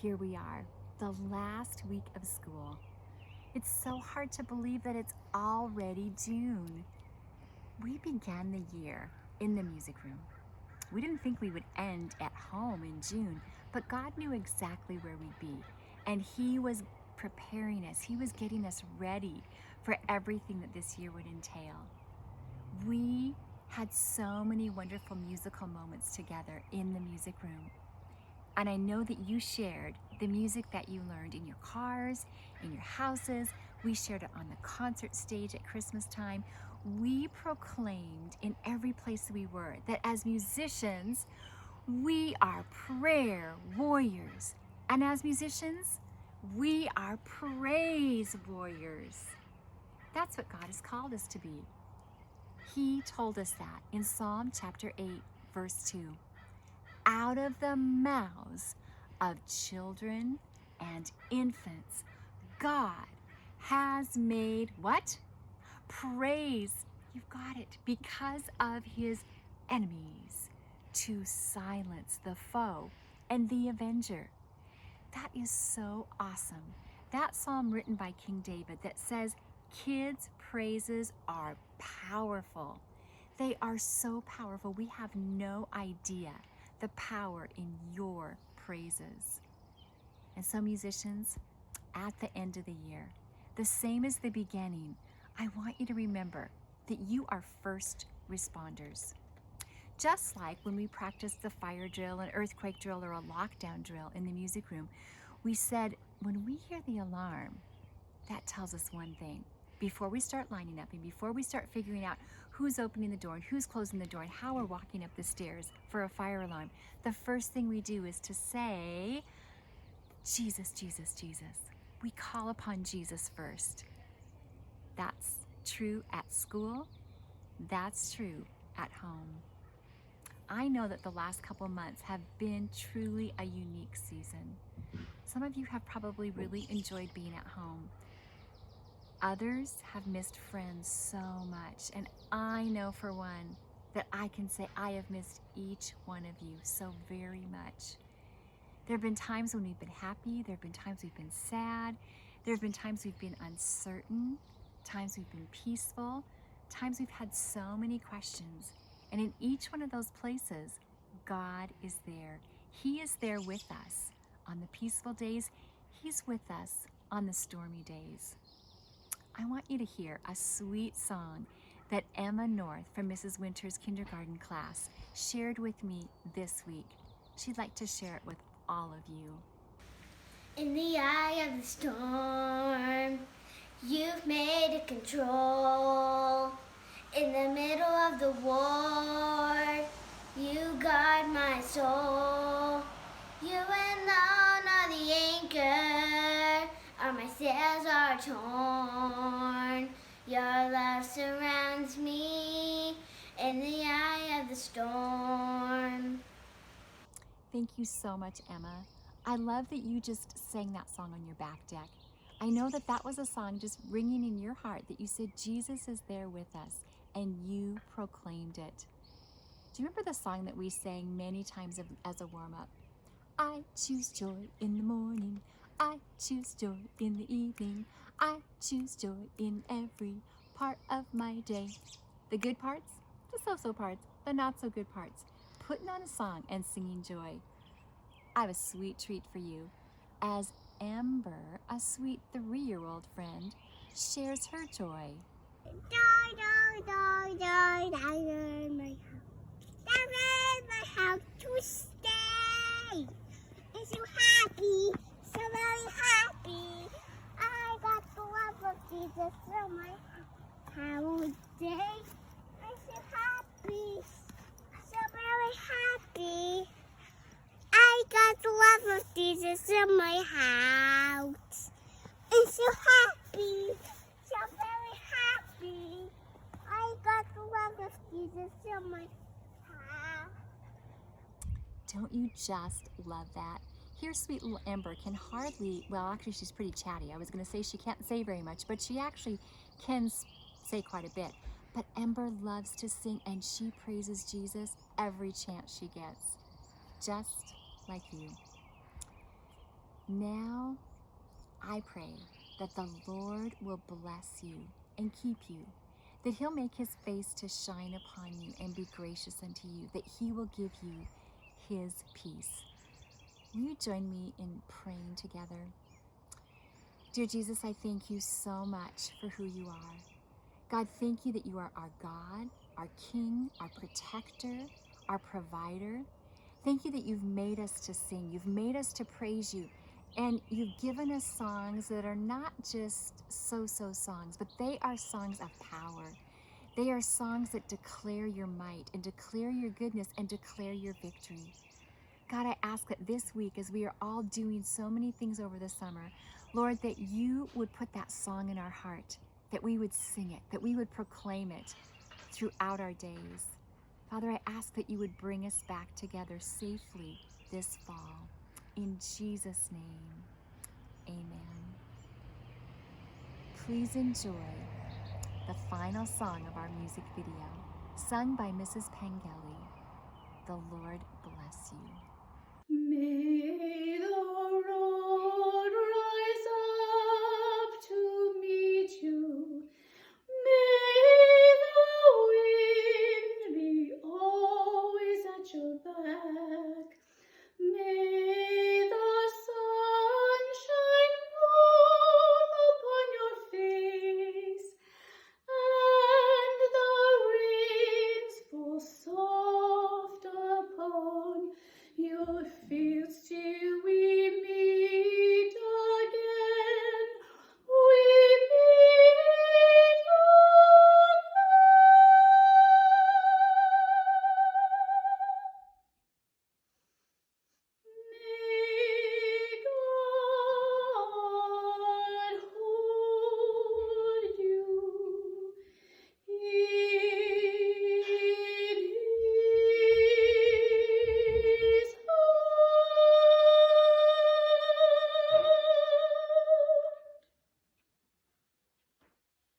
Here we are, the last week of school. It's so hard to believe that it's already June. We began the year in the music room. We didn't think we would end at home in June, but God knew exactly where we'd be, and He was preparing us. He was getting us ready for everything that this year would entail. We had so many wonderful musical moments together in the music room. And I know that you shared the music that you learned in your cars, in your houses. We shared it on the concert stage at Christmas time. We proclaimed in every place we were that as musicians, we are prayer warriors. And as musicians, we are praise warriors. That's what God has called us to be. He told us that in Psalm chapter 8, verse 2. Out of the mouths of children and infants, God has made what? Praise. You've got it. Because of His enemies, to silence the foe and the avenger. That is so awesome. That psalm written by King David that says kids' praises are powerful. They are so powerful. We have no idea the power in your praises. And so musicians, at the end of the year, the same as the beginning, I want you to remember that you are first responders. Just like when we practiced the fire drill, an earthquake drill, or a lockdown drill in the music room, we said when we hear the alarm, that tells us one thing. Before we start lining up and before we start figuring out who's opening the door and who's closing the door and how we're walking up the stairs for a fire alarm, the first thing we do is to say, Jesus, Jesus, Jesus. We call upon Jesus first. That's true at school. That's true at home. I know that the last couple months have been truly a unique season. Some of you have probably really enjoyed being at home. Others have missed friends so much, and I know for one that I can say I have missed each one of you so very much. There have been times when we've been happy, there have been times we've been sad, there have been times we've been uncertain, times we've been peaceful, times we've had so many questions. And in each one of those places, God is there. He is there with us on the peaceful days. He's with us on the stormy days. I want you to hear a sweet song that Emma North from Mrs. Winter's kindergarten class shared with me this week. She'd like to share it with all of you. In the eye of the storm, you've made a control. In the middle of the war, you guard my soul. You alone are the anchor, or my sails are torn. Your love surrounds me in the eye of the storm. Thank you so much, Emma. I love that you just sang that song on your back deck. I know that that was a song just ringing in your heart that you said Jesus is there with us and you proclaimed it. Do you remember the song that we sang many times as a warm-up? I choose joy in the morning. I choose joy in the evening. I choose joy in every part of my day. The good parts, the so-so parts, the not so good parts. Putting on a song and singing joy. I have a sweet treat for you as Amber, a sweet 3-year-old friend, shares her joy. My house to stay. I'm so happy, so very happy. I got the love of Jesus in my house today. I'm so happy, so very happy. I got the love of Jesus in my house. I'm so happy, so very happy. I got the love of Jesus in my house. Don't you just love that? Here, sweet little Ember can hardly, well, actually, she's pretty chatty. I was going to say she can't say very much, but she actually can say quite a bit. But Ember loves to sing, and she praises Jesus every chance she gets, just like you. Now, I pray that the Lord will bless you and keep you, that he'll make his face to shine upon you and be gracious unto you, that he will give you his peace. Will you join me in praying together? Dear Jesus, I thank you so much for who you are. God, thank you that you are our God, our King, our protector, our provider. Thank you that you've made us to sing. You've made us to praise you. And you've given us songs that are not just so-so songs, but they are songs of power. They are songs that declare your might and declare your goodness and declare your victory. God, I ask that this week, as we are all doing so many things over the summer, Lord, that you would put that song in our heart, that we would sing it, that we would proclaim it throughout our days. Father, I ask that you would bring us back together safely this fall. In Jesus' name, amen. Please enjoy the final song of our music video, sung by Mrs. Pengelly. The Lord bless you.